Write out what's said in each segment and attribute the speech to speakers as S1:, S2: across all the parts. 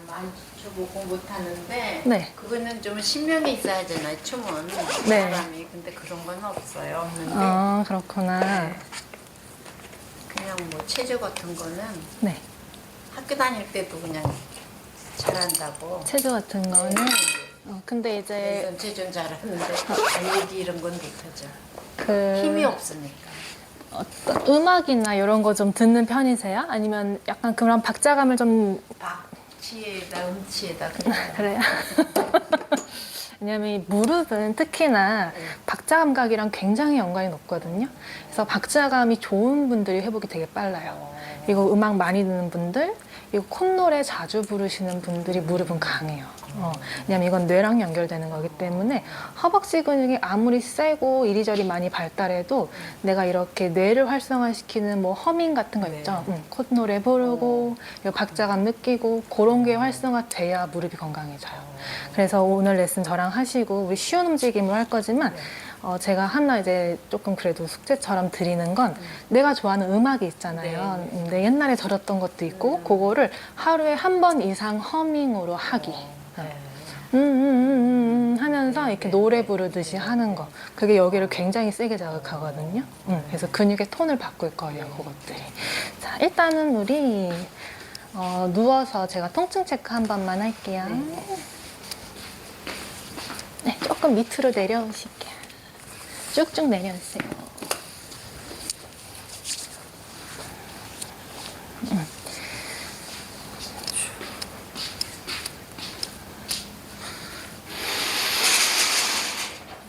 S1: 많이 쳐보고 못하는데
S2: 네.
S1: 그거는 좀 신명이 있어야 하잖아요. 춤은
S2: 네.
S1: 사람이. 근데 그런 건 없어요. 없는데
S2: 아, 그렇구나.
S1: 네. 그냥 뭐 체조 같은 거는
S2: 네.
S1: 학교 다닐 때도 그냥 잘한다고.
S2: 체조 같은 거는. 근데 이제
S1: 전체전 잘하는데 달리기 이런 건 못하죠.
S2: 그
S1: 힘이 없으니까.
S2: 어떤 음악이나 이런 거 좀 듣는 편이세요? 아니면 약간 그런 박자감을 좀
S1: 박치에다 음치에다 그냥
S2: 그래요? 왜냐면 이 무릎은 특히나 박자 감각이랑 굉장히 연관이 높거든요. 그래서 박자감이 좋은 분들이 회복이 되게 빨라요. 이거 음악 많이 듣는 분들, 이거 콧노래 자주 부르시는 분들이 무릎은 강해요. 왜냐면 이건 뇌랑 연결되는 거기 때문에 허벅지 근육이 아무리 세고 이리저리 많이 발달해도 내가 이렇게 뇌를 활성화시키는 뭐 허밍 같은 거 있죠. 콧노래 부르고 이 박자감 느끼고 그런 게 활성화돼야 무릎이 건강해져요. 그래서 오늘 레슨 저랑 하시고 우리 쉬운 움직임을 할 거지만 제가 하나 이제 조금 그래도 숙제처럼 드리는 건 내가 좋아하는 음악이 있잖아요. 내 옛날에 들었던 것도 있고 그거를 하루에 한 번 이상 허밍으로 하기. 하면서 이렇게 노래 부르듯이 하는 거. 그게 여기를 굉장히 세게 자극하거든요. 그래서 근육의 톤을 바꿀 거예요, 그것들이. 자, 일단은 우리 누워서 제가 통증 체크 한 번만 할게요. 네, 조금 밑으로 내려오실게요. 쭉쭉 내려오세요.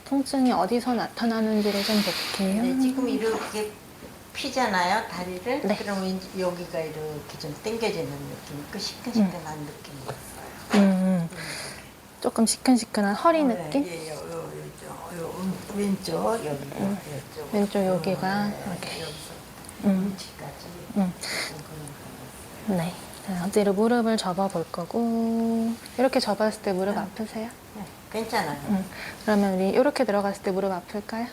S2: 통증이 어디서 나타나는지를 좀 볼게요.
S1: 네, 지금 이렇게 피잖아요, 다리를.
S2: 네.
S1: 그럼 왠지 여기가 이렇게 좀 당겨지는 느낌, 그 시큰시큰한 느낌이 있어요.
S2: 조금 시큰시큰한 허리 느낌?
S1: 예, 왼쪽 여기,
S2: 왼쪽 여기가 이렇게.
S1: 음치까지.
S2: 네. 자, 어디로 무릎을 접어 볼 거고 이렇게 접었을 때 무릎 아프세요?
S1: 네, 괜찮아요.
S2: 그러면 우리 이렇게 들어갔을 때 무릎 아플까요?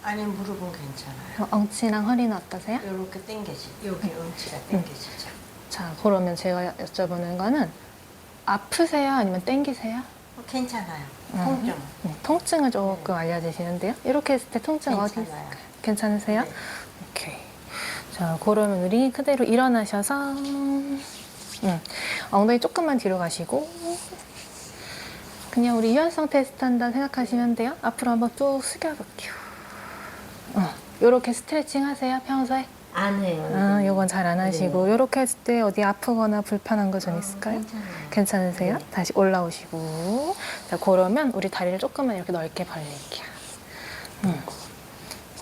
S1: 아니 무릎은 괜찮아요.
S2: 그럼 엉치랑 허리는 어떠세요?
S1: 이렇게 당겨지, 여기 음치가 당겨지죠.
S2: 자, 그러면 제가 여쭤보는 거는 아프세요? 아니면 땡기세요?
S1: 괜찮아요. 통증.
S2: 통증을 조금 알려주시는데요. 이렇게 했을 때 통증 어디
S1: 괜찮아요.
S2: 있을까요? 괜찮으세요?
S1: 네.
S2: 오케이. 자, 그러면 우리 그대로 일어나셔서 엉덩이 조금만 뒤로 가시고 그냥 우리 유연성 테스트 한다 생각하시면 돼요. 앞으로 한번 쭉 숙여볼게요. 이렇게 스트레칭 하세요, 평소에?
S1: 안 해요.
S2: 요건 잘 안 하시고 이렇게 했을 때 어디 아프거나 불편한 거 좀 있을까요?
S1: 괜찮아요.
S2: 괜찮으세요?
S1: 네.
S2: 다시 올라오시고 자, 그러면 우리 다리를 조금만 이렇게 넓게 벌릴게요.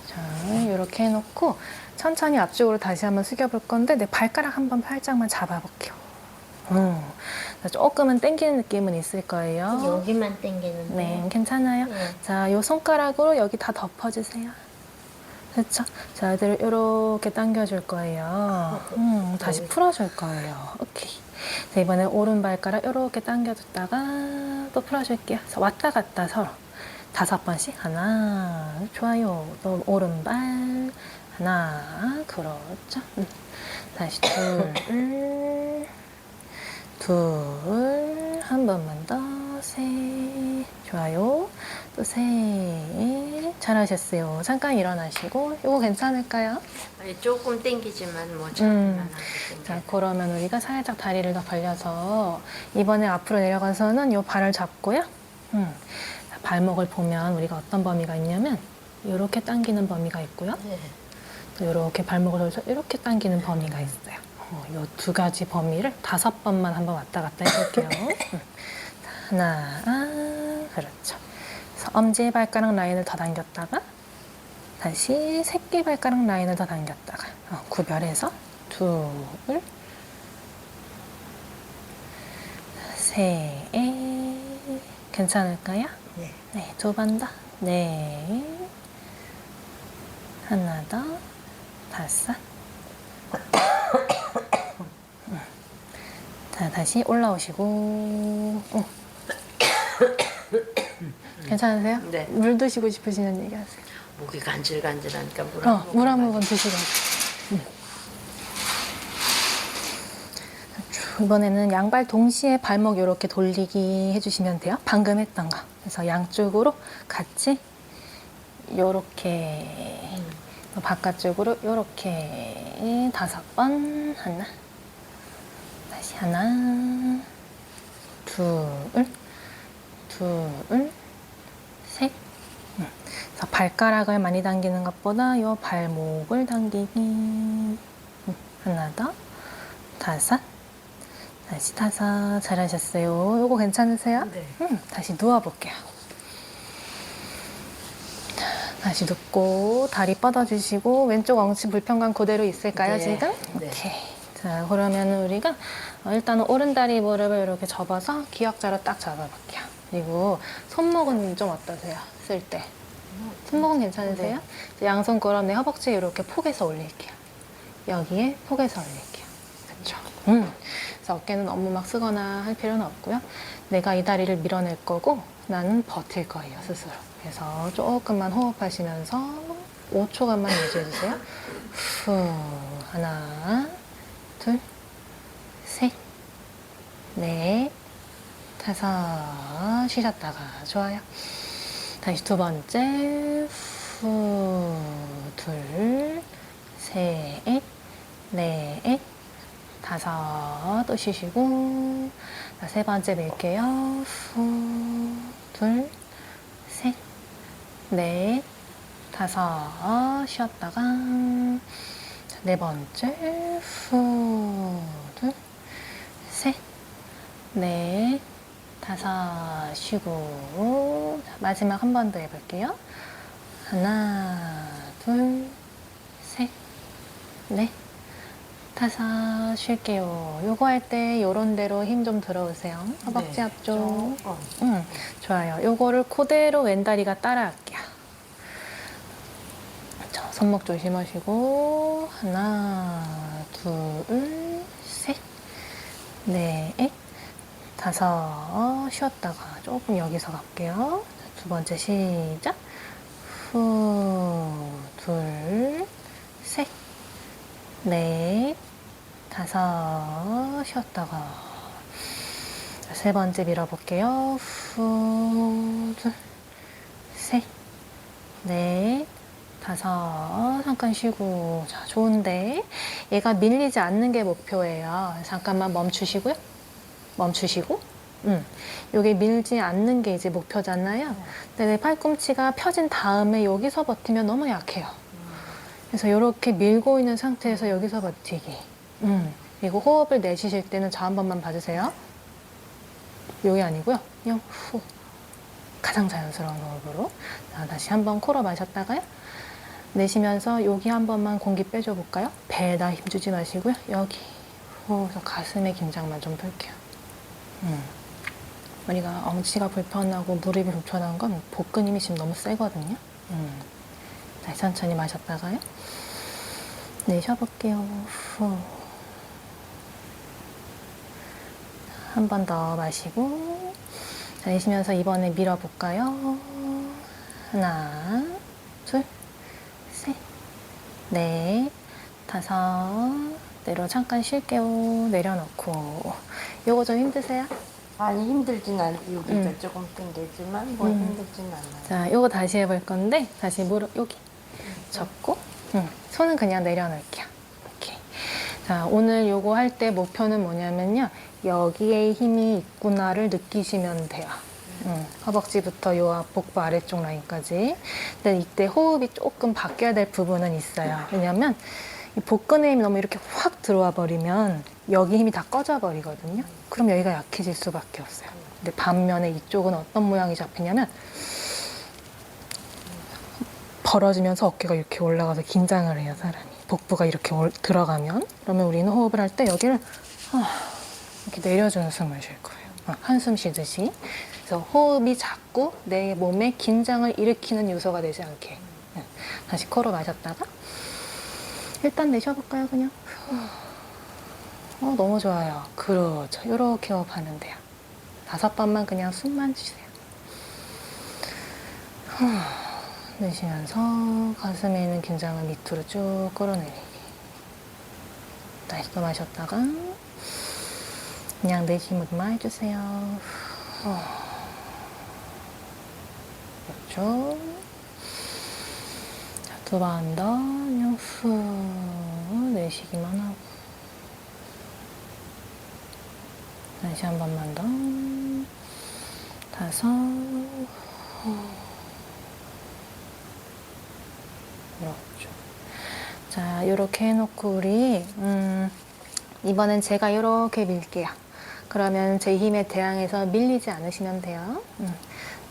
S2: 자, 이렇게 해놓고 천천히 앞쪽으로 다시 한번 숙여볼 건데 내 발가락 한번 살짝만 잡아볼게요. 조금은 당기는 느낌은 있을 거예요.
S1: 여기만 당기는데.
S2: 네, 괜찮아요.
S1: 네.
S2: 자, 요 손가락으로 여기 다 덮어주세요. 그렇죠? 자, 애들 이렇게 당겨줄 거예요. 다시 풀어줄 거예요. 오케이. 자, 이번에 오른발가락 이렇게 당겨줬다가 또 풀어줄게요. 자, 왔다 갔다 서로 5번씩. 하나, 좋아요. 또 오른발 하나, 그렇죠. 다시 둘, 한 번만 더, 셋, 좋아요. 또 셋, 잘하셨어요. 잠깐 일어나시고, 이거 괜찮을까요?
S1: 아니, 조금 당기지만 뭐 저기만 하게
S2: 자,
S1: 당겨요.
S2: 그러면 우리가 살짝 다리를 더 벌려서 이번에 앞으로 내려가서는 이 발을 잡고요. 자, 발목을 보면 우리가 어떤 범위가 있냐면 이렇게 당기는 범위가 있고요.
S1: 네.
S2: 또 이렇게 발목을 돌려서 이렇게 당기는 범위가 있어요. 이 두 가지 범위를 5번만 한번 왔다 갔다 해볼게요. 자, 하나, 그렇죠. 그래서 엄지발가락 라인을 더 당겼다가 다시 새끼발가락 라인을 더 당겼다가 구별해서 둘, 셋, 괜찮을까요?
S1: 네.
S2: 네, 2번 더. 네. 하나 더. 5. 자, 다시 올라오시고. 괜찮으세요?
S1: 네.
S2: 물 드시고 싶으시는 얘기 하세요.
S1: 목이 간질간질하니까
S2: 물 한 모금 드시고. 이번에는 양발 동시에 발목 이렇게 돌리기 해주시면 돼요. 방금 했던 거. 그래서 양쪽으로 같이 요렇게 바깥쪽으로 요렇게 5번 하나, 다시 하나, 둘, 셋. 그래서 발가락을 많이 당기는 것보다 요 발목을 당기기. 하나 더, 5, 다시 5. 잘하셨어요. 요거 괜찮으세요?
S1: 네.
S2: 다시 누워볼게요. 다시 눕고 다리 뻗어주시고 왼쪽 엉치 불편감 그대로 있을까요,
S1: 네.
S2: 지금?
S1: 네.
S2: 오케이. 자, 그러면 우리가 일단은 오른다리 무릎을 이렇게 접어서 기역자로 딱 잡아볼게요. 그리고 손목은 좀 어떠세요? 쓸 때. 손목은 괜찮으세요?
S1: 네.
S2: 양손 끌어내 허벅지 이렇게 폭에서 올릴게요. 여기에 폭에서 올릴게요. 그렇죠. 그래서 어깨는 너무 막 쓰거나 할 필요는 없고요. 내가 이 다리를 밀어낼 거고 나는 버틸 거예요, 스스로. 그래서 조금만 호흡하시면서 5초간만 유지해주세요. 후, 하나, 둘, 셋, 넷, 5. 쉬셨다가 좋아요. 다시 두 번째. 후, 둘, 셋, 넷, 5. 또 쉬시고. 자, 세 번째 밀게요. 후, 둘, 셋, 넷, 5. 쉬었다가. 자, 네 번째. 후, 둘, 셋, 넷, 5. 쉬고. 자, 마지막 한 번 더 해볼게요. 하나, 둘, 셋, 넷, 5. 쉴게요. 요거 할 때 요런 데로 힘 좀 들어오세요. 허벅지
S1: 네.
S2: 앞쪽. 좋아요. 요거를 그대로 왼다리가 따라할게요. 자, 손목 조심하시고. 하나, 둘, 셋, 넷, 5. 쉬었다가 조금 여기서 갈게요. 두 번째 시작. 후, 둘, 셋, 넷, 5. 쉬었다가. 자, 세 번째 밀어볼게요. 후, 둘, 셋, 넷, 5. 잠깐 쉬고. 자, 좋은데 얘가 밀리지 않는 게 목표예요. 잠깐만 멈추시고요. 멈추시고. 요게 밀지 않는 게 이제 목표잖아요. 근데 내 팔꿈치가 펴진 다음에 여기서 버티면 너무 약해요. 그래서 이렇게 밀고 있는 상태에서 여기서 버티기. 그리고 호흡을 내쉬실 때는 저 한 번만 봐주세요. 요게 아니고요. 그냥 후. 가장 자연스러운 호흡으로. 자, 다시 한번 코로 마셨다가요. 내쉬면서 여기 한 번만 공기 빼줘 볼까요? 배에다 힘주지 마시고요. 여기. 그래서 가슴의 긴장만 좀 풀게요. 우리가 엉치가 불편하고 무릎이 불편한 건 복근 힘이 지금 너무 세거든요. 다시 천천히 마셨다가요. 내쉬어볼게요. 후. 한 번 더 마시고. 자, 내쉬면서 이번에 밀어볼까요? 하나, 둘, 셋, 넷, 5. 내려 잠깐 쉴게요. 내려놓고. 요거 좀 힘드세요?
S1: 아니 힘들진 않아요. 여기가 조금 당기지만 뭐 힘들진 않아요.
S2: 자, 요거 다시 해볼 건데 다시 무릎 여기 접고 손은 그냥 내려놓을게요. 이렇게. 자, 오늘 요거 할 때 목표는 뭐냐면요. 여기에 힘이 있구나를 느끼시면 돼요. 허벅지부터 요 복부 아래쪽 라인까지. 근데 이때 호흡이 조금 바뀌어야 될 부분은 있어요. 왜냐면 이 복근에 힘이 너무 이렇게 확 들어와 버리면 여기 힘이 다 꺼져 버리거든요. 그럼 여기가 약해질 수밖에 없어요. 근데 반면에 이쪽은 어떤 모양이 잡히냐면 벌어지면서 어깨가 이렇게 올라가서 긴장을 해요, 사람이. 복부가 이렇게 들어가면. 그러면 우리는 호흡을 할 때 여기를 이렇게 내려주는 숨을 쉴 거예요. 한숨 쉬듯이. 그래서 호흡이 자꾸 내 몸에 긴장을 일으키는 요소가 되지 않게. 다시 코로 마셨다가 일단 내쉬어볼까요, 그냥? 너무 좋아요. 그렇죠. 이렇게 호흡하면 돼요. 5번만 그냥 숨만 쉬세요. 내쉬면서 가슴에 있는 긴장을 밑으로 쭉 끌어내리기. 다시 또 마셨다가 그냥 내쉬기만 해주세요. 그렇죠. 자, 두 번 더 그냥 후 내쉬기만 하고 다시 한 번만 더. 5. 그렇죠. 자, 이렇게 해놓고 우리 이번엔 제가 이렇게 밀게요. 그러면 제 힘에 대항해서 밀리지 않으시면 돼요.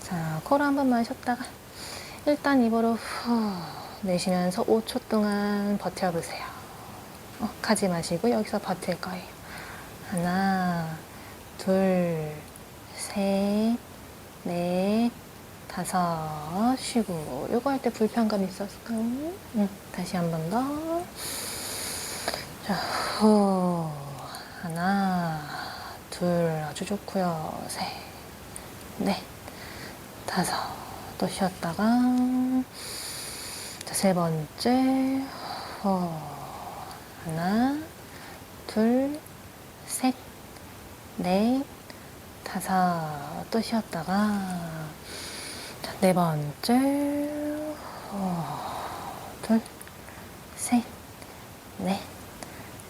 S2: 자, 코로 한 번만 쉬었다가 일단 입으로 후 내쉬면서 5초 동안 버텨보세요. 가지 마시고 여기서 버틸 거예요. 하나, 둘, 셋, 넷, 5 쉬고. 요거 할 때 불편감 있었을까요? 다시 한 번 더. 자, 후. 하나, 둘, 아주 좋고요. 셋, 넷, 5. 또 쉬었다가. 자, 세 번째. 후. 하나, 둘, 셋, 넷, 5. 또 쉬었다가. 자, 네 번째. 둘, 셋, 넷,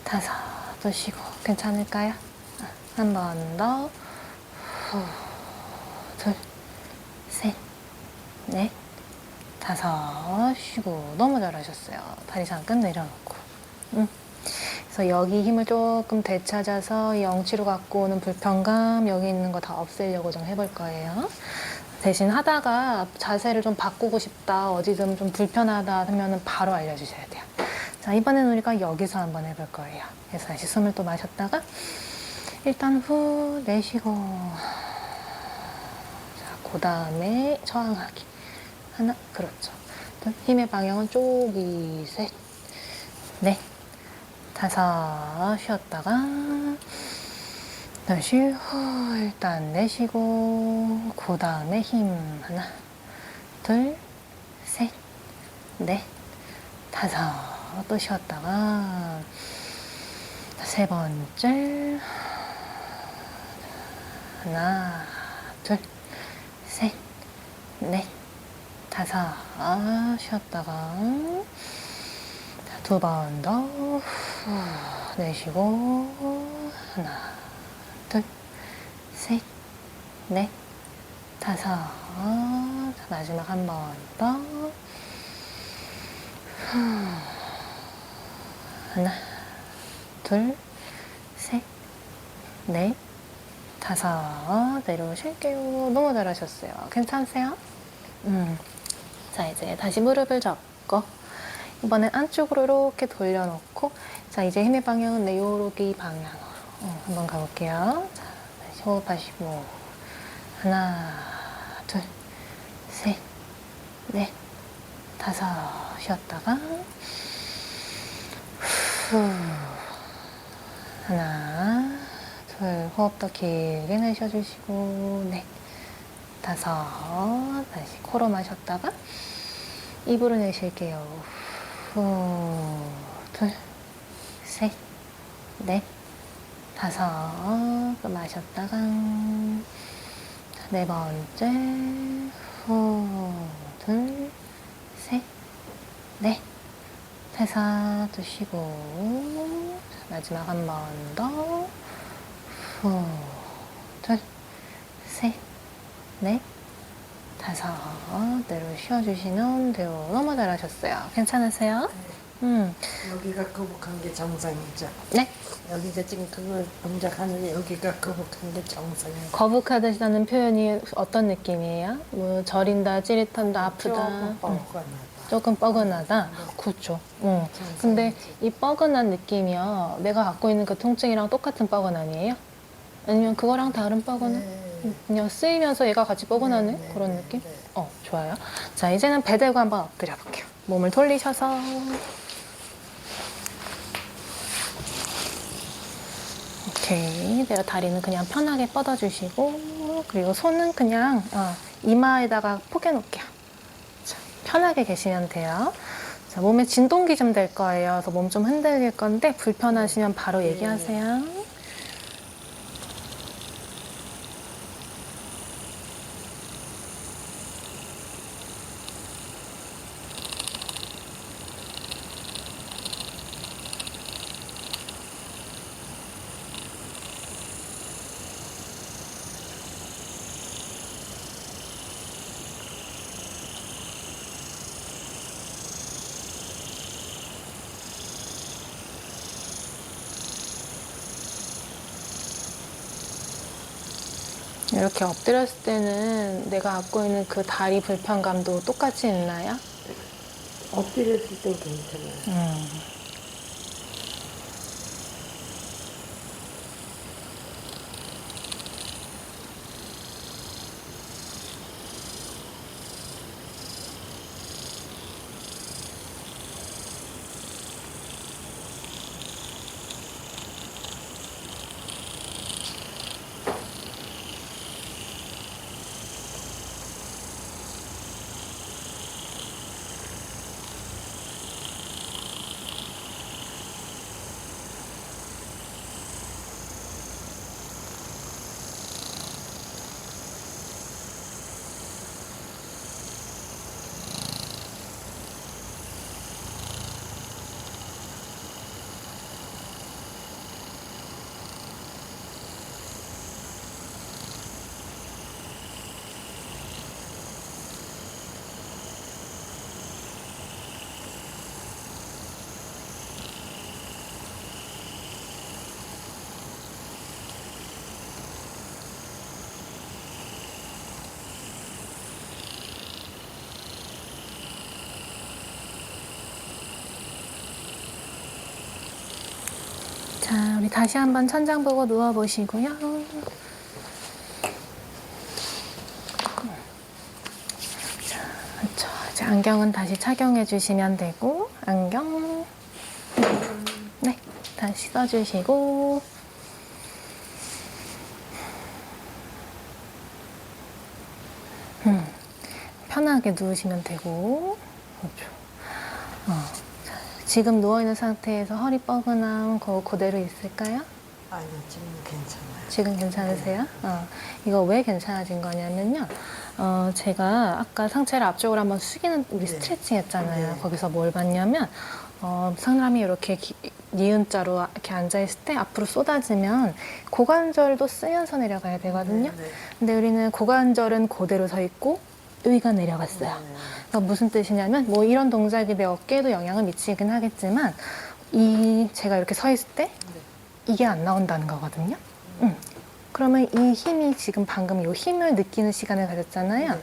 S2: 5. 또 쉬고. 괜찮을까요? 한 번 더. 둘, 셋, 넷, 5. 쉬고. 너무 잘하셨어요. 다리 잠깐 내려놓고. 그래서 여기 힘을 조금 되찾아서 이 엉치로 갖고 오는 불편감, 여기 있는 거 다 없애려고 좀 해볼 거예요. 대신 하다가 자세를 좀 바꾸고 싶다, 어디든 좀 불편하다 하면은 바로 알려주셔야 돼요. 자, 이번에는 우리가 여기서 한번 해볼 거예요. 그래서 다시 숨을 또 마셨다가 일단 후 내쉬고. 자, 그 다음에 저항하기. 하나, 그렇죠. 힘의 방향은 쪼기. 셋, 넷, 5. 쉬었다가 다시 후 일단 내쉬고. 그 다음에 힘. 하나, 둘, 셋, 넷, 5. 또 쉬었다가 세 번째. 하나, 둘, 셋, 넷, 5. 쉬었다가 두 번 더 내쉬고. 하나, 둘, 셋, 넷, 5. 자, 마지막 한 번 더. 하나, 둘, 셋, 넷, 5. 내려오실게요. 너무 잘하셨어요. 괜찮으세요? 자, 이제 다시 무릎을 접고 이번엔 안쪽으로 이렇게 돌려놓고. 자, 이제 힘의 방향은 이렇게 이 방향으로 한번 가볼게요. 자, 다시 호흡하시고. 하나, 둘, 셋, 넷, 5. 쉬었다가 후. 하나, 둘, 호흡 더 길게 내쉬어주시고. 넷, 5. 다시 코로 마셨다가 입으로 내쉴게요. 후, 둘, 셋, 넷, 5. 또 마셨다가 네 번째. 후, 둘, 셋, 넷, 5. 또 쉬고. 마지막 한 번 더. 후, 둘, 셋, 넷, 5. 내로 쉬어주시면 돼요. 너무 잘하셨어요. 괜찮으세요?
S1: 여기가 거북한 게 정상이죠.
S2: 네.
S1: 여기가 지금 그걸 동작하는데 여기가 거북한 게 정상이에요.
S2: 거북하다는 표현이 어떤 느낌이에요? 뭐 저린다, 찌릿한다, 아프다.
S1: 조금 뻐근하다.
S2: 조금 뻐근하다. 그렇죠. 근데 이 뻐근한 느낌이요, 내가 갖고 있는 그 통증이랑 똑같은 뻐근 아니에요? 아니면 그거랑 다른 뻐근은?
S1: 네.
S2: 그냥 쓰이면서 얘가 같이 뻐근하는
S1: 네, 네,
S2: 그런
S1: 네,
S2: 느낌?
S1: 네.
S2: 좋아요. 자, 이제는 배 대고 한번 엎드려 볼게요. 몸을 돌리셔서. 오케이. 내가 다리는 그냥 편하게 뻗어주시고, 그리고 손은 그냥 이마에다가 포개놓을게요. 자, 편하게 계시면 돼요. 자, 몸에 진동기 좀 될 거예요. 그래서 몸 좀 흔들릴 건데 불편하시면 바로 얘기하세요. 이렇게 엎드렸을 때는 내가 갖고 있는 그 다리 불편감도 똑같이 있나요?
S1: 엎드렸을 땐 괜찮아요.
S2: 자, 우리 다시 한번 천장 보고 누워보시고요. 자, 그렇죠. 이제 안경은 다시 착용해 주시면 되고, 안경. 네, 다시 써주시고. 편하게 누우시면 되고. 그렇죠. 지금 누워있는 상태에서 허리 뻐근함 그대로 있을까요?
S1: 아니요, 지금 괜찮아요.
S2: 지금 괜찮으세요? 이거 왜 괜찮아진 거냐면요. 제가 아까 상체를 앞쪽으로 한번 숙이는 우리
S1: 네.
S2: 스트레칭 했잖아요.
S1: 네.
S2: 거기서 뭘 봤냐면, 사람이 이렇게 니은자로 이렇게 앉아있을 때 앞으로 쏟아지면 고관절도 쓰면서 내려가야 되거든요.
S1: 네, 네.
S2: 근데 우리는 고관절은 그대로 서 있고, 여기가 내려갔어요.
S1: 네.
S2: 그러니까 무슨 뜻이냐면, 뭐 이런 동작이 내 어깨에도 영향을 미치긴 하겠지만, 제가 이렇게 서 있을 때, 이게 안 나온다는 거거든요. 그러면 이 힘이 지금 방금 이 힘을 느끼는 시간을 가졌잖아요.
S1: 네.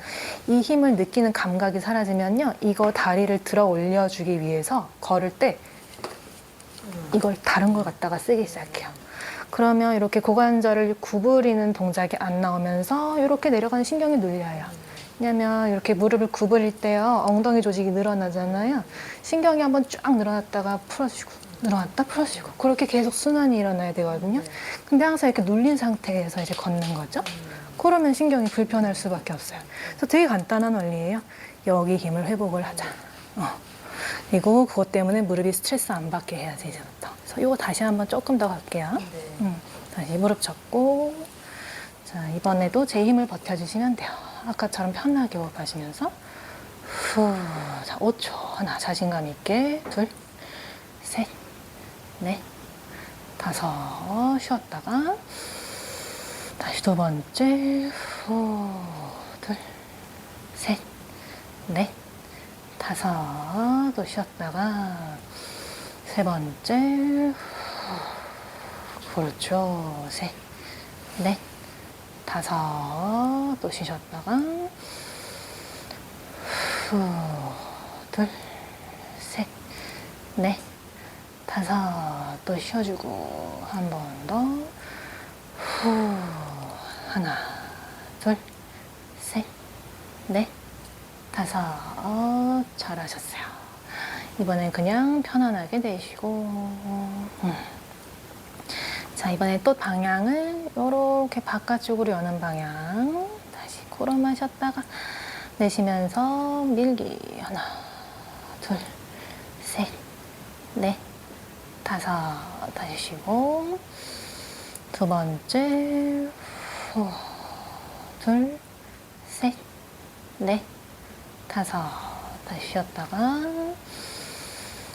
S2: 이 힘을 느끼는 감각이 사라지면요. 이거 다리를 들어 올려주기 위해서 걸을 때 이걸 다른 걸 갖다가 쓰기 시작해요. 그러면 이렇게 고관절을 구부리는 동작이 안 나오면서 이렇게 내려가는 신경이 눌려요. 왜냐면 이렇게 무릎을 구부릴 때요. 엉덩이 조직이 늘어나잖아요. 신경이 한번 쫙 늘어났다가 풀어주고 늘어났다 풀어주고 그렇게 계속 순환이 일어나야 되거든요. 근데 항상 이렇게 눌린 상태에서 이제 걷는 거죠. 그러면 신경이 불편할 수밖에 없어요. 그래서 되게 간단한 원리예요. 여기 힘을 회복을 하자. 그리고 그것 때문에 무릎이 스트레스 안 받게 해야지 이제부터. 그래서 이거 다시 한번 조금 더 갈게요.
S1: 네.
S2: 다시 무릎 접고. 자, 이번에도 제 힘을 버텨주시면 돼요. 아까처럼 편하게 호흡하시면서 후. 자, 5초. 하나, 자신감 있게. 둘, 셋, 넷, 다섯. 쉬었다가 다시 두 번째. 후. 둘, 셋, 넷, 다섯. 또 쉬었다가 세 번째. 후. 그렇죠. 셋, 넷, 다섯. 또 쉬셨다가 후. 둘, 셋, 넷, 다섯. 또 쉬어주고 한 번 더. 후. 하나, 둘, 셋, 넷, 다섯. 잘하셨어요. 이번엔 그냥 편안하게 내쉬고. 자, 이번에 또 방향을 이렇게 바깥쪽으로 여는 방향. 다시 코로 마셨다가 내쉬면서 밀기. 하나, 둘, 셋, 넷, 다섯. 다시 쉬고. 두 번째. 후. 둘, 셋, 넷, 다섯. 다시 쉬었다가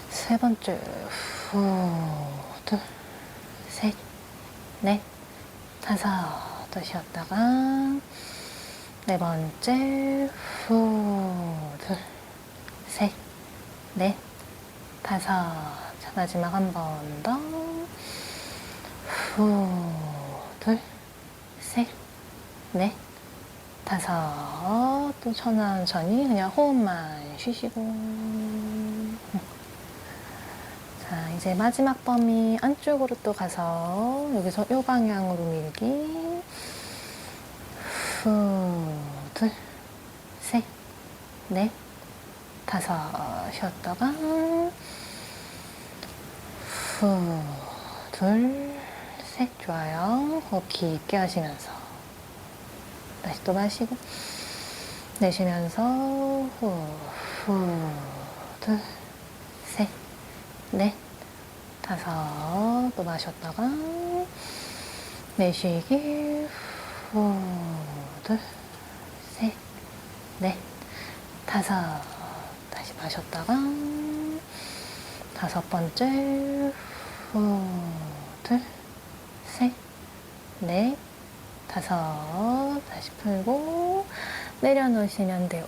S2: 세 번째. 후. 둘, 셋, 넷, 다섯. 또 쉬었다가 네 번째. 후. 둘, 셋, 넷, 다섯. 자, 마지막 한 번 더. 후. 둘, 셋, 넷, 다섯. 또 천천히 그냥 호흡만 쉬시고. 자, 이제 마지막 범위 안쪽으로 또 가서 여기서 이 방향으로 밀기. 둘, 셋, 넷, 다섯. 쉬었다가 둘, 셋. 좋아요. 호흡 깊게 하시면서 다시 또 마시고 내쉬면서 둘, 셋, 넷, 다섯. 또 마셨다가 내쉬기. 둘, 셋, 넷, 다섯. 다시 마셨다가 다섯 번째. 둘, 셋, 넷, 다섯. 다시 풀고 내려놓으시면 돼요.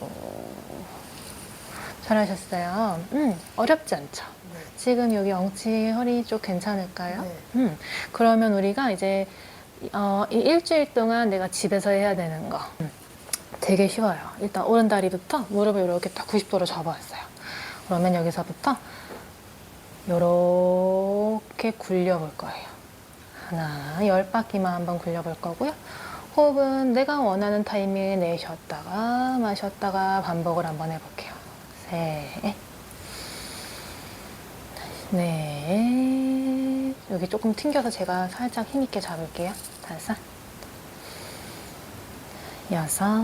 S2: 잘하셨어요. 어렵지 않죠?
S1: 네.
S2: 지금 여기 엉치 허리 쪽 괜찮을까요?
S1: 네.
S2: 그러면 우리가 이제 이 일주일 동안 내가 집에서 해야 되는 거 되게 쉬워요. 일단 오른다리부터 무릎을 이렇게 딱 90도로 접어왔어요. 그러면 여기서부터 이렇게 굴려볼 거예요. 하나, 10바퀴만 한번 굴려볼 거고요. 호흡은 내가 원하는 타이밍에 내쉬었다가 마셨다가 반복을 한번 해볼게요. 셋, 넷. 여기 조금 튕겨서 제가 살짝 힘있게 잡을게요. 다섯, 여섯,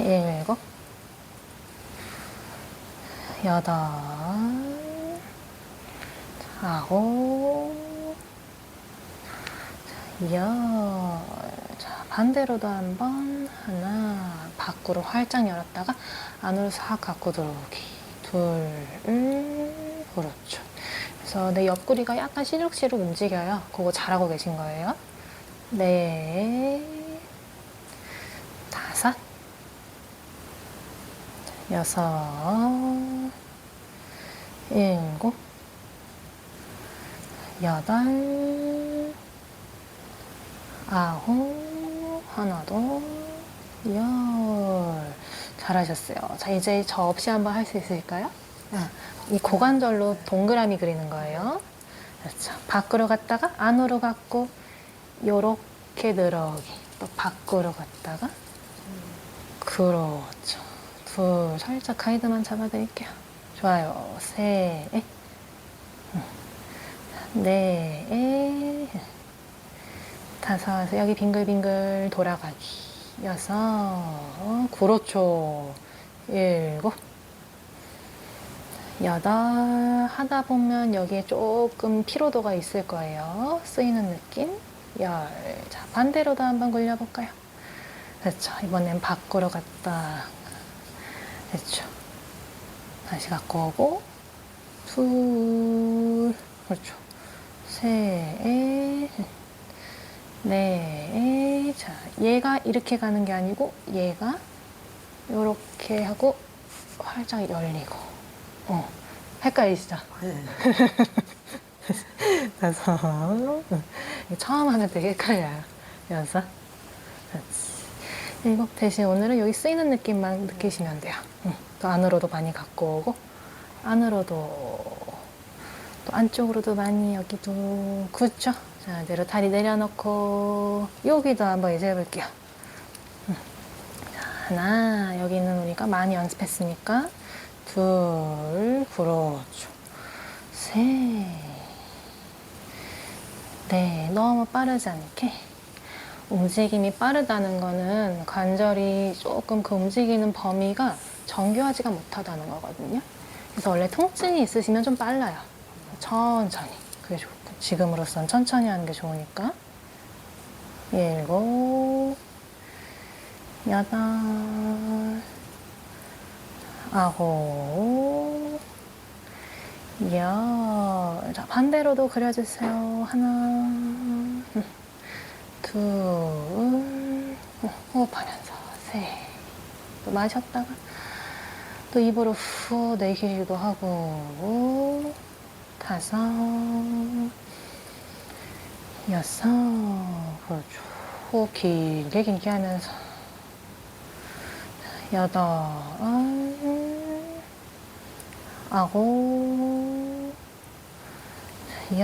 S2: 일곱, 여덟, 아홉, 열. 자, 반대로도 한번. 하나, 밖으로 활짝 열었다가 안으로 싹 갖고 들어오기. 둘, 그렇죠. 그래서 내 옆구리가 약간 시룩시룩 움직여요. 그거 잘하고 계신 거예요. 넷, 다섯, 여섯, 일곱, 여덟, 아홉. 하나 더. 열. 잘하셨어요. 자, 이제 저 없이 한번 할 수 있을까요? 이 고관절로 동그라미 그리는 거예요. 그렇죠. 밖으로 갔다가 안으로 갔고 요렇게 늘어오기. 또 밖으로 갔다가 그렇죠. 둘. 살짝 가이드만 잡아드릴게요. 좋아요. 셋, 넷, 다섯. 여기 빙글빙글 돌아가기. 여섯. 그렇죠. 일곱, 여덟. 하다 보면 여기에 조금 피로도가 있을 거예요. 쓰이는 느낌. 열. 자, 반대로도 한번 굴려볼까요? 그렇죠. 이번엔 밖으로 갔다. 그렇죠. 다시 갖고 오고. 둘. 그렇죠. 셋, 넷. 자, 얘가 이렇게 가는 게 아니고 얘가 이렇게 하고 활짝 열리고. 헷갈리시죠?
S1: 네.
S2: 다섯. 처음 하면 되게 헷갈려요. 여섯. 그렇지. 일곱. 대신 오늘은 여기 쓰이는 느낌만 느끼시면 돼요. 또 안으로도 많이 갖고 오고 안으로도 또 안쪽으로도 많이 여기도. 그렇죠. 자, 이대로 다리 내려놓고 여기도 한번 이제 해볼게요. 자, 하나. 여기는 우리가 많이 연습했으니까 둘. 그렇죠. 셋. 네, 너무 빠르지 않게. 움직임이 빠르다는 거는 관절이 조금 그 움직이는 범위가 정교하지가 못하다는 거거든요. 그래서 원래 통증이 있으시면 좀 빨라요. 천천히. 그게 좋고. 지금으로선 천천히 하는 게 좋으니까. 일곱, 여덟, 아홉, 열. 자, 반대로도 그려주세요. 하나, 둘, 호흡하면서 셋. 또 마셨다가 또 입으로 후 내쉬기도 하고. 다섯, 여섯. 그렇죠. 호흡 길게 길게 하면서 8, 9, 10.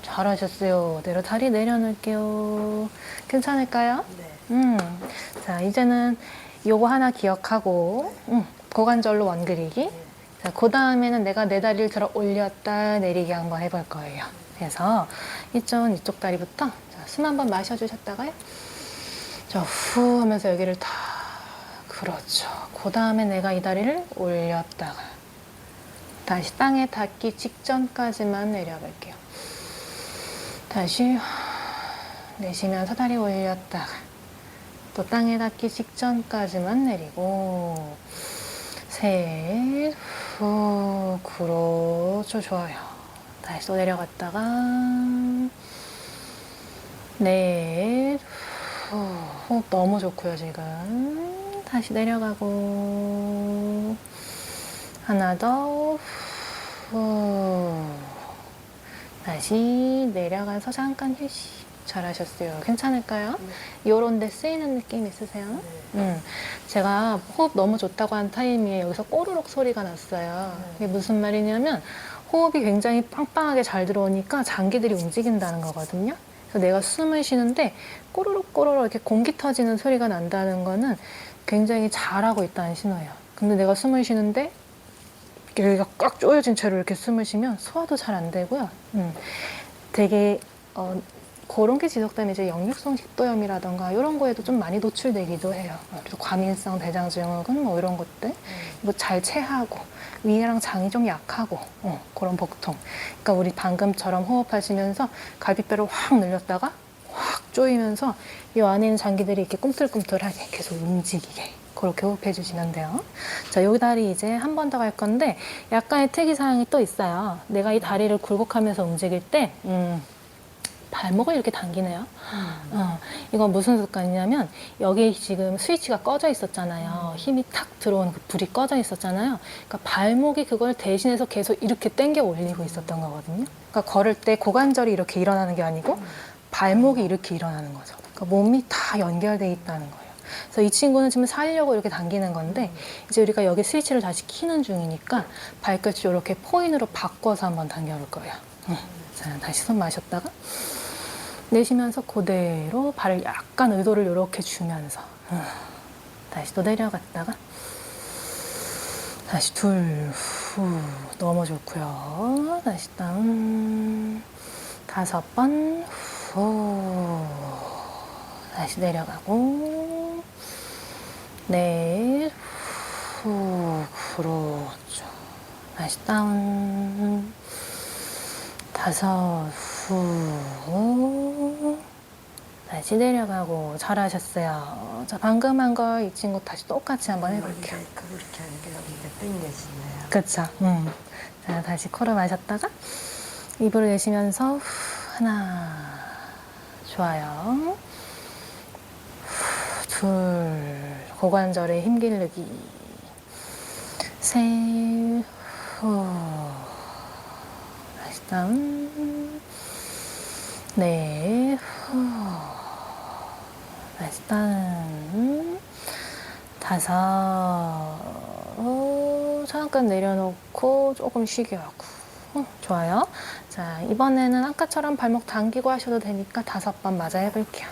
S2: 잘하셨어요. 내려 다리 내려놓을게요. 괜찮을까요?
S1: 네.
S2: 자, 이제는 요거 하나 기억하고 고관절로 원 그리기. 자, 그 다음에는 내가 내 다리를 들어 올렸다 내리기 한번 해볼 거예요. 그래서 이쪽 다리부터 숨 한번 마셔주셨다가요. 자, 후 하면서 여기를 다 그렇죠. 그 다음에 내가 이 다리를 올렸다가 다시 땅에 닿기 직전까지만 내려볼게요. 다시 내쉬면서 다리 올렸다가 또 땅에 닿기 직전까지만 내리고 셋, 후, 그렇죠. 좋아요. 다시 또 내려갔다가 넷, 후, 호흡 너무 좋고요, 지금. 다시 내려가고 하나 더, 후, 다시 내려가서 잠깐 휴식. 잘하셨어요. 괜찮을까요? 요런 데 쓰이는 느낌 있으세요? 제가 호흡 너무 좋다고 한 타이밍에 여기서 꼬르륵 소리가 났어요. 이게 무슨 말이냐면 호흡이 굉장히 빵빵하게 잘 들어오니까 장기들이 움직인다는 거거든요. 그래서 내가 숨을 쉬는데 꼬르륵 꼬르륵 이렇게 공기 터지는 소리가 난다는 거는 굉장히 잘하고 있다는 신호예요. 근데 내가 숨을 쉬는데 여기가 꽉 조여진 채로 이렇게 숨을 쉬면 소화도 잘 안 되고요. 되게 그런 게 지속되면 이제 역류성 식도염이라던가 이런 거에도 좀 많이 노출되기도 해요. 그래서 과민성 대장증후군 뭐 이런 것들 뭐 잘 체하고 위랑 장이 좀 약하고 그런 복통. 그러니까 우리 방금처럼 호흡하시면서 갈비뼈를 확 늘렸다가 확 조이면서 이 안에 있는 장기들이 이렇게 꿈틀꿈틀하게 계속 움직이게 그렇게 호흡해 주시면 돼요. 자, 요 다리 이제 한 번 더 갈 건데 약간의 특이사항이 또 있어요. 내가 이 다리를 굴곡하면서 움직일 때 발목을 이렇게 당기네요. 이건 무슨 습관이냐면 여기 지금 스위치가 꺼져 있었잖아요. 힘이 탁 들어오는 그 불이 꺼져 있었잖아요. 그러니까 발목이 그걸 대신해서 계속 이렇게 당겨 올리고 있었던 거거든요. 그러니까 걸을 때 고관절이 이렇게 일어나는 게 아니고 발목이 이렇게 일어나는 거죠. 그러니까 몸이 다 연결돼 있다는 거예요. 그래서 이 친구는 지금 살려고 이렇게 당기는 건데 이제 우리가 여기 스위치를 다시 키는 중이니까 발끝을 이렇게 포인으로 바꿔서 한번 당겨볼 거예요. 자, 다시 숨 마셨다가 내쉬면서 그대로 발을 약간 의도를 이렇게 주면서 다시 또 내려갔다가 다시 둘, 후, 너무 좋고요. 다시 다운 5번, 후, 다시 내려가고 넷, 후, 그렇죠. 다시 다운 5, 후, 다시 내려가고 잘하셨어요. 자, 방금 한 거 이 친구 다시 똑같이 한번 해볼게요.
S1: 그렇게 하니까 여기가 당겨지네요.
S2: 그쵸? 자, 다시 코로 마셨다가 입으로 내쉬면서 후, 하나, 좋아요. 후, 둘, 고관절에 힘 기르기. 셋, 후, 다시 다운. 네, 후, 다시 다운. 5, 잠깐 내려놓고 조금 쉬게 하고. 좋아요. 자, 이번에는 아까처럼 발목 당기고 하셔도 되니까 5번 맞아 해볼게요.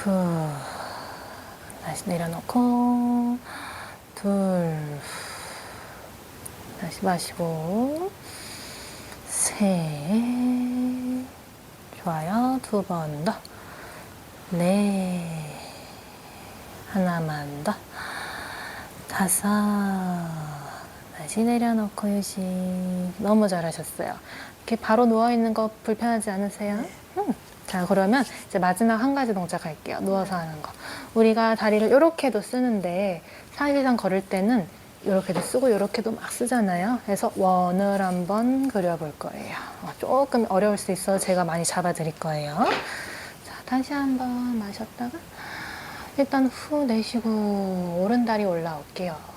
S2: 후, 다시 내려놓고 둘, 다시 마시고 셋, 좋아요. 2번 더, 넷, 하나만 더, 5, 다시 내려놓고 휴식. 너무 잘하셨어요. 이렇게 바로 누워있는 거 불편하지 않으세요?
S1: 네.
S2: 자, 그러면 이제 마지막 한 가지 동작 할게요. 누워서 하는 거. 우리가 다리를 이렇게도 쓰는데 사실상 걸을 때는 이렇게도 쓰고 이렇게도 막 쓰잖아요. 그래서 원을 한번 그려볼 거예요. 조금 어려울 수 있어서 제가 많이 잡아드릴 거예요. 자, 다시 한번 마셨다가 일단 후 내쉬고 오른 다리 올라올게요.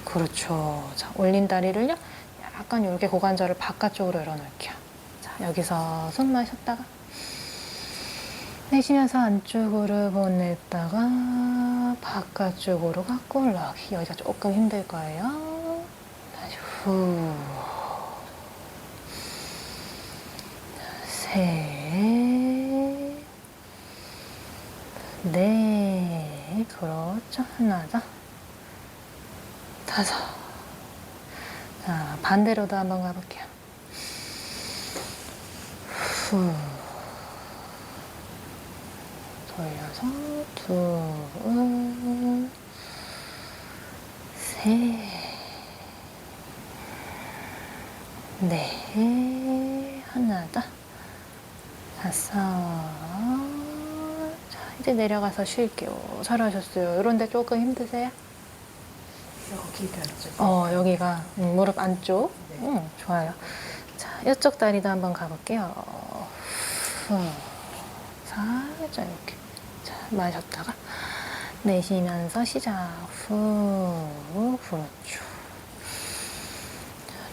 S2: 그렇죠. 자, 올린 다리를요. 약간 이렇게 고관절을 바깥쪽으로 열어놓을게요. 자, 여기서 숨 마셨다가 내쉬면서 안쪽으로 보냈다가 바깥쪽으로 갖고 올라오기. 여기가 조금 힘들 거예요. 다시 후. 셋. 넷. 그렇죠. 하나 더. 다섯. 자, 반대로도 한번 가볼게요. 후. 돌려서 둘, 셋, 넷, 하나 더, 다섯. 자, 이제 내려가서 쉴게요. 잘하셨어요. 이런데 조금 힘드세요?
S1: 여기가 좀.
S2: 여기가 무릎 안쪽.
S1: 네.
S2: 좋아요. 자, 이쪽 다리도 한번 가볼게요. 후. 살짝 이렇게. 자, 마셨다가 내쉬면서 시작. 후, 그렇죠.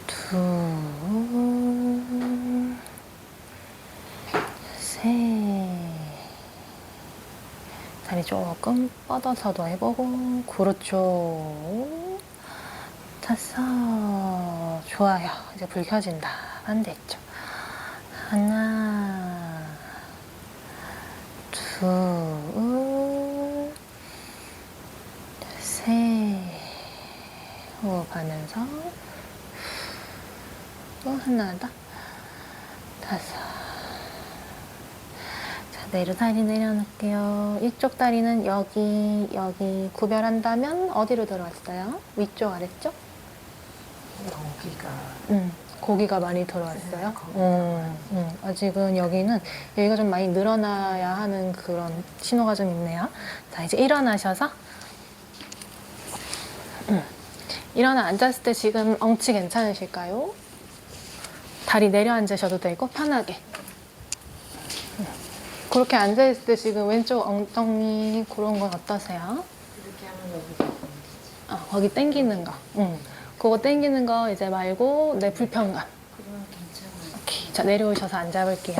S2: 둘, 셋. 다리 조금 뻗어서도 해보고, 그렇죠. 다섯. 좋아요. 이제 불 켜진다. 반대쪽. 하나, 둘, 셋. 호흡하면서 또 하나 더. 다섯. 자, 다리 내려놓을게요. 이쪽 다리는 여기 구별한다면 어디로 들어왔어요? 위쪽, 아래쪽?
S1: 여기가.
S2: 고기가 많이 들어왔어요.
S1: 네,
S2: 아직은 여기가 좀 많이 늘어나야 하는 그런 신호가 좀 있네요. 자, 이제 일어나셔서 일어나 앉았을 때 지금 엉치 괜찮으실까요? 다리 내려 앉으셔도 되고 편하게. 그렇게 앉아있을 때 지금 왼쪽 엉덩이 그런 건 어떠세요?
S1: 이렇게 하면 여기가 보이지.
S2: 거기 당기는 거. 그거 당기는 거 이제 말고 내 불편감.
S1: 그러면 괜찮아요.
S2: 오케이. 자, 내려오셔서 앉아볼게요.